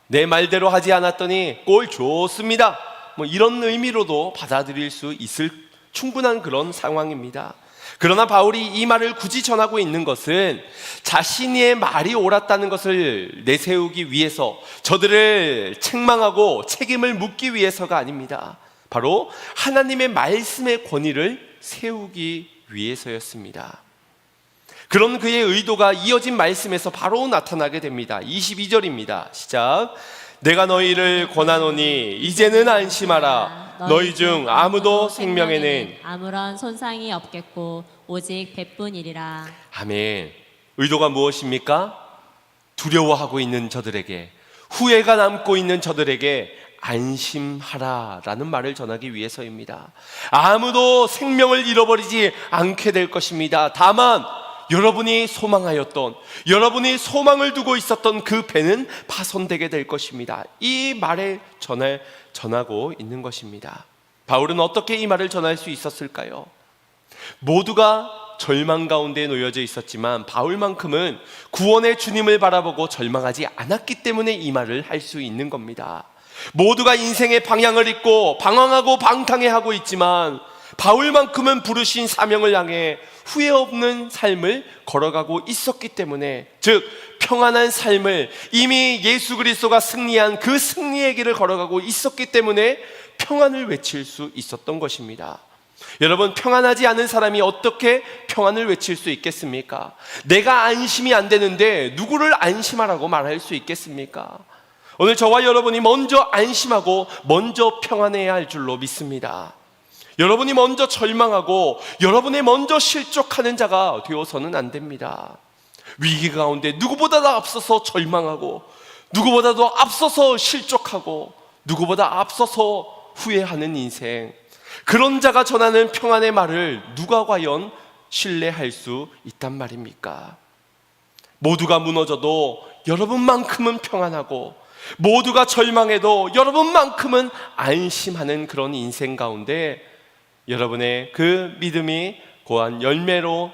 내 말대로 하지 않았더니 꼴 좋습니다. 뭐 이런 의미로도 받아들일 수 있을 충분한 그런 상황입니다. 그러나 바울이 이 말을 굳이 전하고 있는 것은 자신의 말이 옳았다는 것을 내세우기 위해서, 저들을 책망하고 책임을 묻기 위해서가 아닙니다. 바로 하나님의 말씀의 권위를 세우기 위해서였습니다. 그런 그의 의도가 이어진 말씀에서 바로 나타나게 됩니다. 22절입니다. 시작. 내가 너희를 권하노니 이제는 안심하라. 너희 중 아무도 생명에는 아무런 손상이 없겠고 오직 배뿐이리라. 아멘. 의도가 무엇입니까? 두려워하고 있는 저들에게, 후회가 남고 있는 저들에게 안심하라라는 말을 전하기 위해서입니다. 아무도 생명을 잃어버리지 않게 될 것입니다. 다만 여러분이 소망하였던, 여러분이 소망을 두고 있었던 그 배는 파손되게 될 것입니다. 이 말을 전하고 있는 것입니다. 바울은 어떻게 이 말을 전할 수 있었을까요? 모두가 절망 가운데 놓여져 있었지만 바울만큼은 구원의 주님을 바라보고 절망하지 않았기 때문에 이 말을 할 수 있는 겁니다. 모두가 인생의 방향을 잃고 방황하고 방탕해하고 있지만 바울만큼은 부르신 사명을 향해 후회 없는 삶을 걸어가고 있었기 때문에, 즉 평안한 삶을 이미 예수 그리스도가 승리한 그 승리의 길을 걸어가고 있었기 때문에 평안을 외칠 수 있었던 것입니다. 여러분, 평안하지 않은 사람이 어떻게 평안을 외칠 수 있겠습니까? 내가 안심이 안 되는데 누구를 안심하라고 말할 수 있겠습니까? 오늘 저와 여러분이 먼저 안심하고 먼저 평안해야 할 줄로 믿습니다. 여러분이 먼저 절망하고 여러분이 먼저 실족하는 자가 되어서는 안 됩니다. 위기 가운데 누구보다도 앞서서 절망하고, 누구보다도 앞서서 실족하고, 누구보다 앞서서 후회하는 인생, 그런 자가 전하는 평안의 말을 누가 과연 신뢰할 수 있단 말입니까? 모두가 무너져도 여러분만큼은 평안하고 모두가 절망해도 여러분만큼은 안심하는 그런 인생 가운데 여러분의 그 믿음이 고한 열매로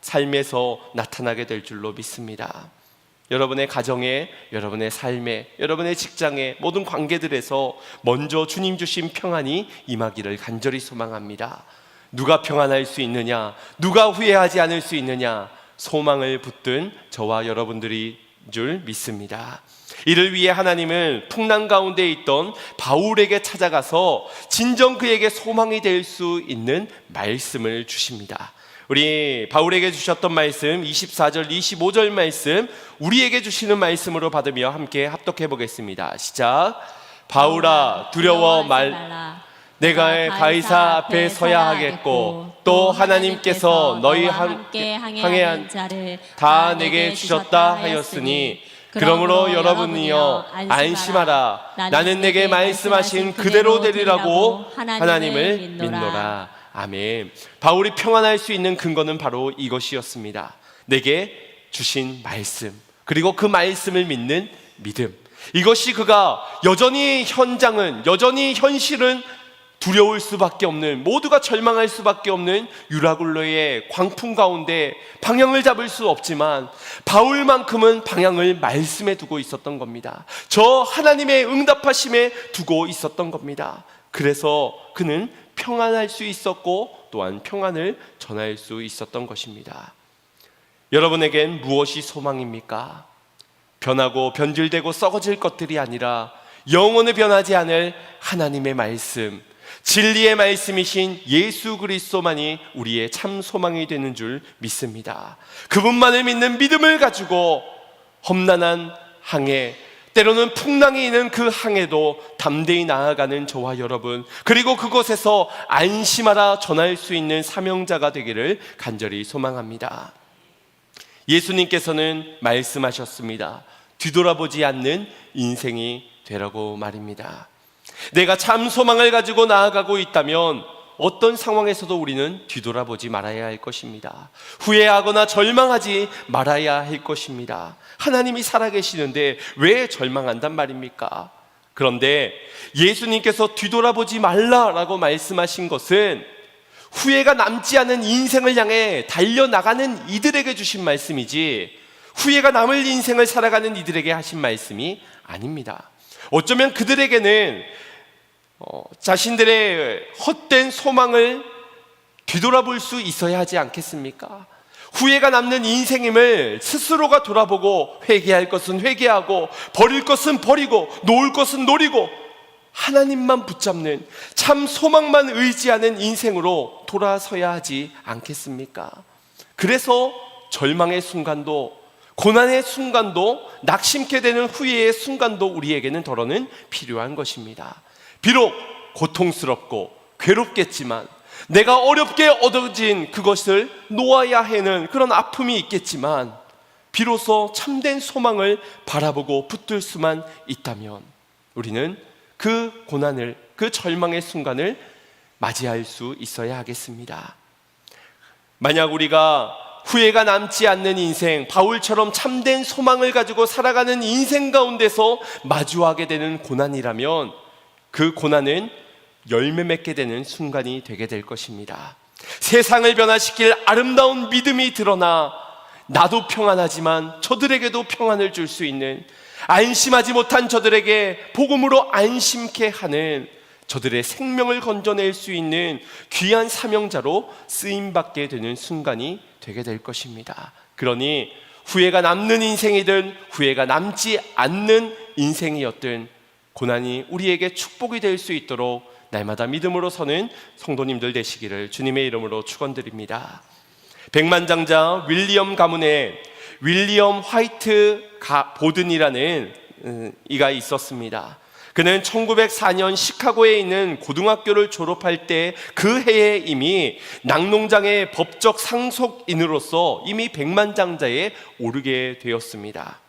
삶에서 나타나게 될 줄로 믿습니다. 여러분의 가정에, 여러분의 삶에, 여러분의 직장에, 모든 관계들에서 먼저 주님 주신 평안이 임하기를 간절히 소망합니다. 누가 평안할 수 있느냐? 누가 후회하지 않을 수 있느냐? 소망을 붙든 저와 여러분들이 줄 믿습니다. 이를 위해 하나님은 풍랑 가운데 있던 바울에게 찾아가서 진정 그에게 소망이 될 수 있는 말씀을 주십니다. 우리 바울에게 주셨던 말씀 24절 25절 말씀 우리에게 주시는 말씀으로 받으며 함께 합독해 보겠습니다. 시작. 바울아 두려워 말라. 내가 가이사 앞에 서야 하겠고 또 하나님께서 너희 함께 항해한 자를 다 내게 주셨다 하였으니 그러므로 여러분이여 안심하라. 나는 내게 말씀하신 그대로 되리라고 하나님을 믿노라. 아멘. 바울이 평안할 수 있는 근거는 바로 이것이었습니다. 내게 주신 말씀, 그리고 그 말씀을 믿는 믿음. 이것이 그가 여전히 현실은 두려울 수밖에 없는, 모두가 절망할 수밖에 없는 유라굴로의 광풍 가운데 방향을 잡을 수 없지만 바울만큼은 방향을 말씀에 두고 있었던 겁니다. 저 하나님의 응답하심에 두고 있었던 겁니다. 그래서 그는 평안할 수 있었고 또한 평안을 전할 수 있었던 것입니다. 여러분에겐 무엇이 소망입니까? 변하고 변질되고 썩어질 것들이 아니라 영원히 변하지 않을 하나님의 말씀, 진리의 말씀이신 예수 그리스도만이 우리의 참 소망이 되는 줄 믿습니다. 그분만을 믿는 믿음을 가지고 험난한 항해, 때로는 풍랑이 있는 그 항해도 담대히 나아가는 저와 여러분, 그리고 그곳에서 안심하라 전할 수 있는 사명자가 되기를 간절히 소망합니다. 예수님께서는 말씀하셨습니다. 뒤돌아보지 않는 인생이 되라고 말입니다. 내가 참 소망을 가지고 나아가고 있다면 어떤 상황에서도 우리는 뒤돌아보지 말아야 할 것입니다. 후회하거나 절망하지 말아야 할 것입니다. 하나님이 살아계시는데 왜 절망한단 말입니까? 그런데 예수님께서 뒤돌아보지 말라라고 말씀하신 것은 후회가 남지 않은 인생을 향해 달려나가는 이들에게 주신 말씀이지 후회가 남을 인생을 살아가는 이들에게 하신 말씀이 아닙니다. 어쩌면 그들에게는 자신들의 헛된 소망을 뒤돌아볼 수 있어야 하지 않겠습니까? 후회가 남는 인생임을 스스로가 돌아보고 회개할 것은 회개하고 버릴 것은 버리고 놓을 것은 놓리고 하나님만 붙잡는 참 소망만 의지하는 인생으로 돌아서야 하지 않겠습니까? 그래서 절망의 순간도 고난의 순간도 낙심케 되는 후회의 순간도 우리에게는 더러는 필요한 것입니다. 비록 고통스럽고 괴롭겠지만 내가 어렵게 얻어진 그것을 놓아야 하는 그런 아픔이 있겠지만 비로소 참된 소망을 바라보고 붙들 수만 있다면 우리는 그 고난을, 그 절망의 순간을 맞이할 수 있어야 하겠습니다. 만약 우리가 후회가 남지 않는 인생, 바울처럼 참된 소망을 가지고 살아가는 인생 가운데서 마주하게 되는 고난이라면 그 고난은 열매 맺게 되는 순간이 되게 될 것입니다. 세상을 변화시킬 아름다운 믿음이 드러나 나도 평안하지만 저들에게도 평안을 줄 수 있는, 안심하지 못한 저들에게 복음으로 안심케 하는, 저들의 생명을 건져낼 수 있는 귀한 사명자로 쓰임받게 되는 순간이 되게 될 것입니다. 그러니 후회가 남는 인생이든 후회가 남지 않는 인생이었든 고난이 우리에게 축복이 될 수 있도록 날마다 믿음으로 서는 성도님들 되시기를 주님의 이름으로 축원드립니다. 백만장자 윌리엄 가문에 윌리엄 화이트 보든이라는 이가 있었습니다. 그는 1904년 시카고에 있는 고등학교를 졸업할 때 그 해에 이미 낙농장의 법적 상속인으로서 이미 백만장자에 오르게 되었습니다.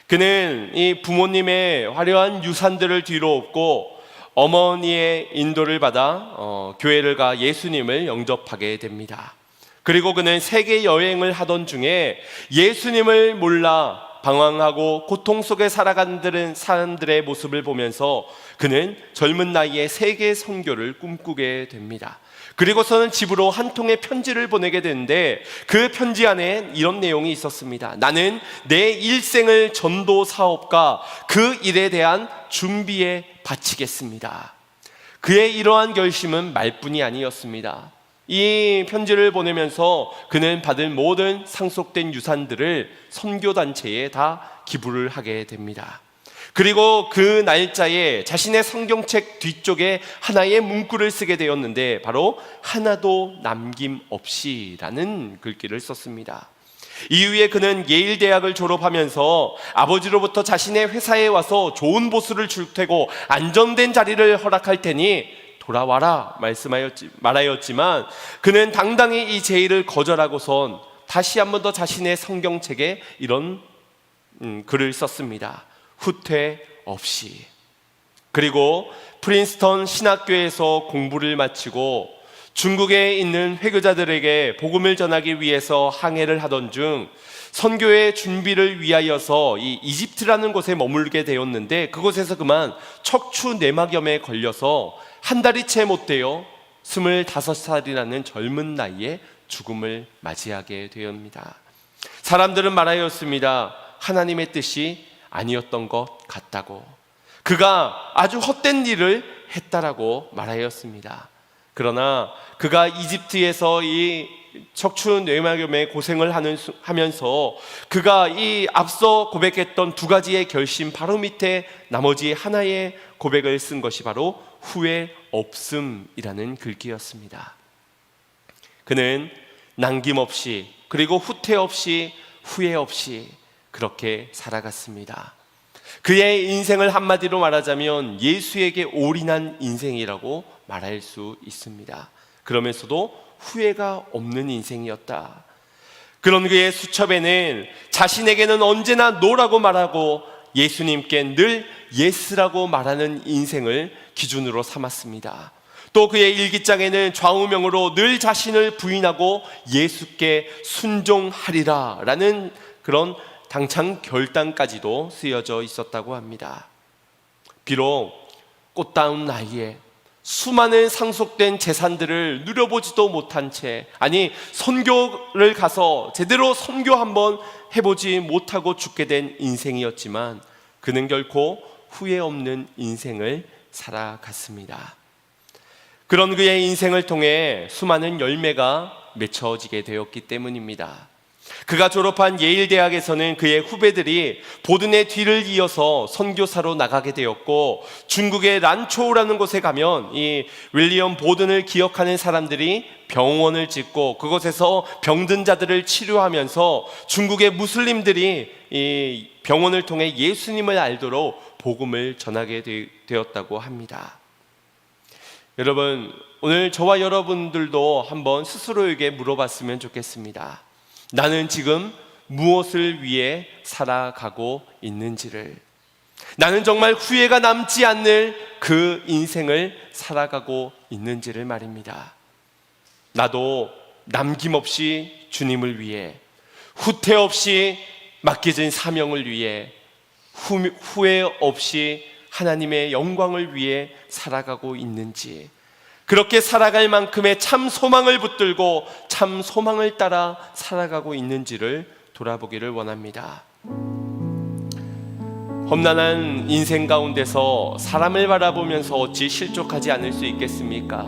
그는 이 부모님의 화려한 유산들을 뒤로 업고 어머니의 인도를 받아 교회를 가 예수님을 영접하게 됩니다. 그리고 그는 세계 여행을 하던 중에 예수님을 몰라 방황하고 고통 속에 살아가는 사람들의 모습을 보면서 그는 젊은 나이에 세계 선교를 꿈꾸게 됩니다. 그리고서는 집으로 한 통의 편지를 보내게 되는데 그 편지 안에 이런 내용이 있었습니다. 나는 내 일생을 전도 사업과 그 일에 대한 준비에 바치겠습니다. 그의 이러한 결심은 말뿐이 아니었습니다. 이 편지를 보내면서 그는 받은 모든 상속된 유산들을 선교단체에 다 기부를 하게 됩니다. 그리고 그 날짜에 자신의 성경책 뒤쪽에 하나의 문구를 쓰게 되었는데 바로 하나도 남김없이라는 글귀를 썼습니다. 이후에 그는 예일 대학을 졸업하면서 아버지로부터 자신의 회사에 와서 좋은 보수를 줄 테고 안정된 자리를 허락할 테니 돌아와라 말하였지만 그는 당당히 이 제의를 거절하고선 다시 한 번 더 자신의 성경책에 이런 글을 썼습니다. 후퇴 없이. 그리고 프린스턴 신학교에서 공부를 마치고 중국에 있는 회교자들에게 복음을 전하기 위해서 항해를 하던 중 선교의 준비를 위하여서 이 이집트라는 곳에 머물게 되었는데 그곳에서 그만 척추 내막염에 걸려서 한 달이 채 못 되어 25살이라는 젊은 나이에 죽음을 맞이하게 되었습니다. 사람들은 말하였습니다. 하나님의 뜻이 아니었던 것 같다고. 그가 아주 헛된 일을 했다라고 말하였습니다. 그러나 그가 이집트에서 이 척추 뇌막염에 고생을 하면서 그가 이 앞서 고백했던 두 가지의 결심 바로 밑에 나머지 하나의 고백을 쓴 것이 바로 후회 없음이라는 글귀였습니다. 그는 남김없이 그리고 후퇴 없이 후회 없이 그렇게 살아갔습니다. 그의 인생을 한마디로 말하자면 예수에게 올인한 인생이라고 말할 수 있습니다. 그러면서도 후회가 없는 인생이었다. 그런 그의 수첩에는 자신에게는 언제나 노라고 말하고 예수님께 늘 예스라고 말하는 인생을 기준으로 삼았습니다. 또 그의 일기장에는 좌우명으로 늘 자신을 부인하고 예수께 순종하리라 라는 그런 당찬 결단까지도 쓰여져 있었다고 합니다. 비록 꽃다운 나이에 수많은 상속된 재산들을 누려보지도 못한 채, 아니 선교를 가서 제대로 선교 한번 해보지 못하고 죽게 된 인생이었지만 그는 결코 후회 없는 인생을 살아갔습니다. 그런 그의 인생을 통해 수많은 열매가 맺혀지게 되었기 때문입니다. 그가 졸업한 예일 대학에서는 그의 후배들이 보든의 뒤를 이어서 선교사로 나가게 되었고, 중국의 란초우라는 곳에 가면 이 윌리엄 보든을 기억하는 사람들이 병원을 짓고 그곳에서 병든 자들을 치료하면서 중국의 무슬림들이 이 병원을 통해 예수님을 알도록 복음을 전하게 되었다고 합니다. 여러분, 오늘 저와 여러분들도 한번 스스로에게 물어봤으면 좋겠습니다. 나는 지금 무엇을 위해 살아가고 있는지를, 나는 정말 후회가 남지 않을 그 인생을 살아가고 있는지를 말입니다. 나도 남김없이 주님을 위해, 후퇴 없이 맡겨진 사명을 위해, 후회 없이 하나님의 영광을 위해 살아가고 있는지, 그렇게 살아갈 만큼의 참 소망을 붙들고 참 소망을 따라 살아가고 있는지를 돌아보기를 원합니다. 험난한 인생 가운데서 사람을 바라보면서 어찌 실족하지 않을 수 있겠습니까?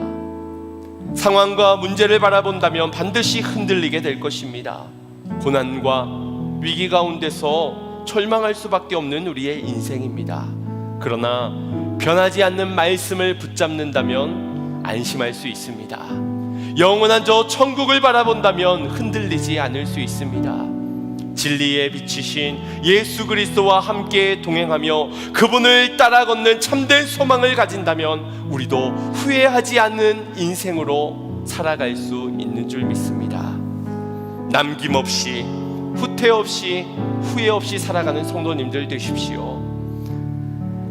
상황과 문제를 바라본다면 반드시 흔들리게 될 것입니다. 고난과 위기 가운데서 절망할 수밖에 없는 우리의 인생입니다. 그러나 변하지 않는 말씀을 붙잡는다면 안심할 수 있습니다. 영원한 저 천국을 바라본다면 흔들리지 않을 수 있습니다. 진리의 빛이신 예수 그리스도와 함께 동행하며 그분을 따라 걷는 참된 소망을 가진다면 우리도 후회하지 않는 인생으로 살아갈 수 있는 줄 믿습니다. 남김없이, 후퇴 없이, 후회 없이 살아가는 성도님들 되십시오.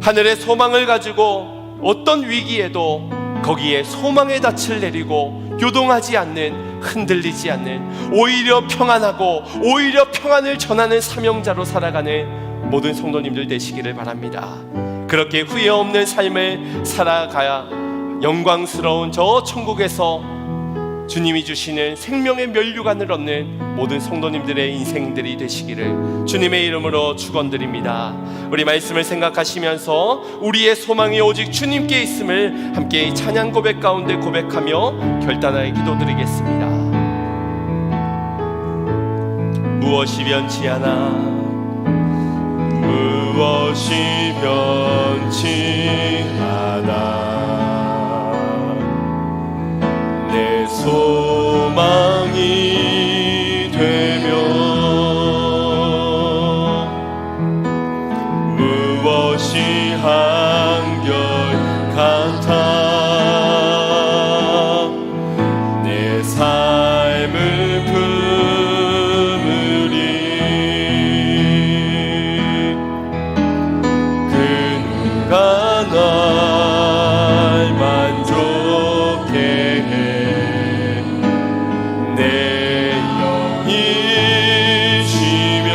하늘의 소망을 가지고 어떤 위기에도 거기에 소망의 닻을 내리고 요동하지 않는 흔들리지 않는, 오히려 평안하고 오히려 평안을 전하는 사명자로 살아가는 모든 성도님들 되시기를 바랍니다. 그렇게 후회 없는 삶을 살아가야 영광스러운 저 천국에서 주님이 주시는 생명의 면류관을 얻는 모든 성도님들의 인생들이 되시기를 주님의 이름으로 축원드립니다. 우리 말씀을 생각하시면서 우리의 소망이 오직 주님께 있음을 함께 찬양 고백 가운데 고백하며 결단하여 기도드리겠습니다. 무엇이 변치 않아, 무엇이 변치 않아, 내 소망이 되며 무엇이 한결같아, 내 삶을 품으리. 그 누가 날 만족해 해, 내 영이 쉬며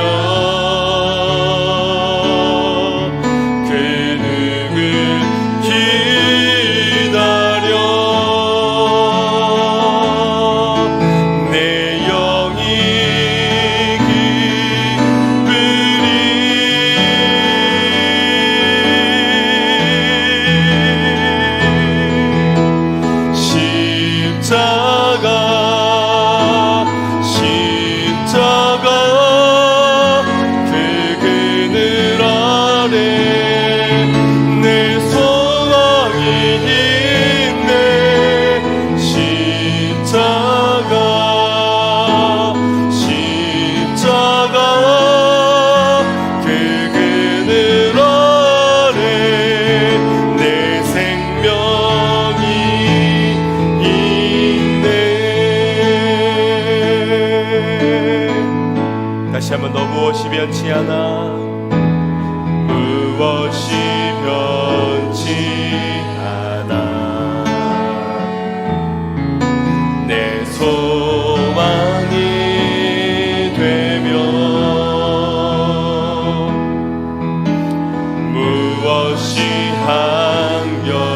그 누굴 기다려, 내 영이 기쁘리. 십자가 그 그늘 아래 내 소망이 있네. 십자가 그 그늘 아래 내 생명이 있네. 다시 한번 더. 무엇이 변치 않아, 무엇이 변치 않아, 내 소망이 되며 무엇이 한결같아,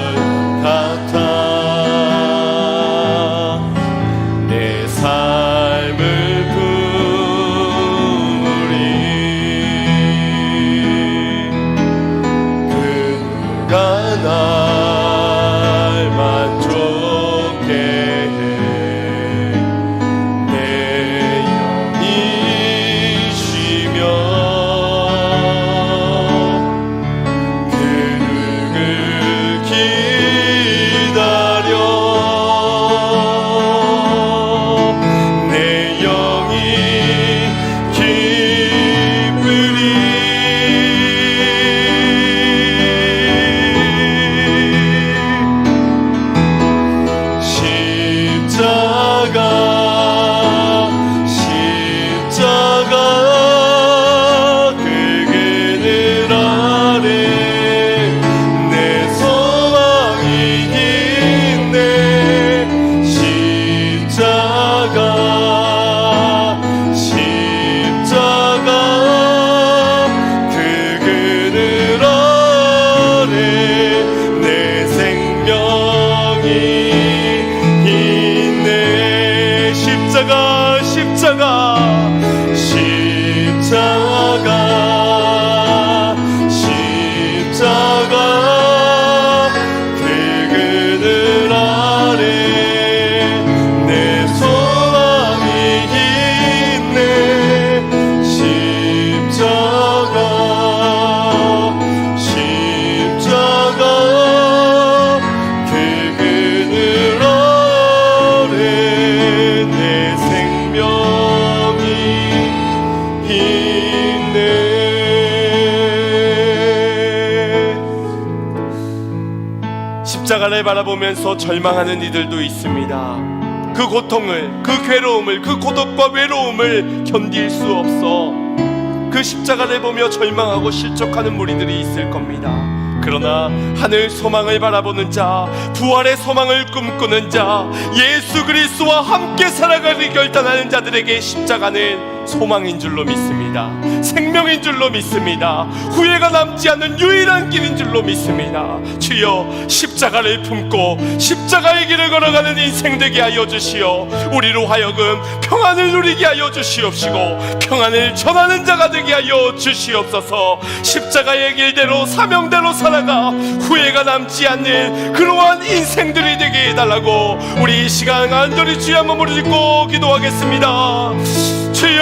내 삶을 날 만족해 해, 내 영이 쉬며 그 누굴 기다려, 내 영이 기쁘리. 십자가 그 그늘 아래 내 소망이 있네. 십자가 그 그늘 아래 내 생명이 있네. 십자가 그 그늘 아래 내 소망이 있네. 십자가 그 그늘 아래 내 생명이 있네. 십자가를 바라보면서 절망하는 이들도 있습니다. 그 고통을, 그 괴로움을, 그 고독과 외로움을 견딜 수 없어 그 십자가를 보며 절망하고 실족하는 무리들이 있을 겁니다. 그러나 하늘 소망을 바라보는 자, 부활의 소망을 꿈꾸는 자, 예수 그리스도와 함께 살아가기 결단하는 자들에게 십자가는 소망인 줄로 믿습니다. 생명인 줄로 믿습니다. 후회가 남지 않는 유일한 길인 줄로 믿습니다. 주여, 십자가를 품고 십자가의 길을 걸어가는 인생 되게 하여 주시어 우리로 하여금 평안을 누리게 하여 주시옵시고 평안을 전하는 자가 되게 하여 주시옵소서. 십자가의 길대로 사명대로 살아가 후회가 남지 않는 그러한 인생들이 되게 해달라고 우리 이 시간 간절히 주여 한번 부르짖고 기도하겠습니다. 주여,